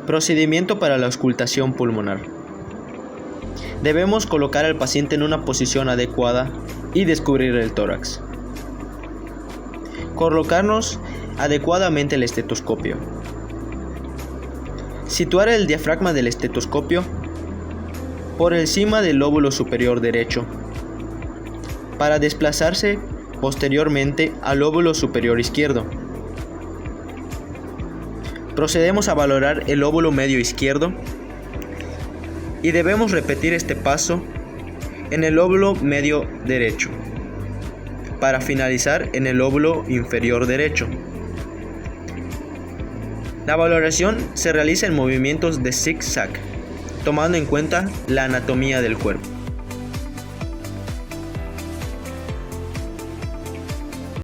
Procedimiento para la auscultación pulmonar. Debemos colocar al paciente en una posición adecuada y descubrir el tórax. Colocarnos adecuadamente el estetoscopio. Situar el diafragma del estetoscopio por encima del lóbulo superior derecho para desplazarse posteriormente al lóbulo superior izquierdo. Procedemos a valorar el lóbulo medio izquierdo y debemos repetir este paso en el lóbulo medio derecho para finalizar en el lóbulo inferior derecho. La valoración se realiza en movimientos de zig-zag, tomando en cuenta la anatomía del cuerpo.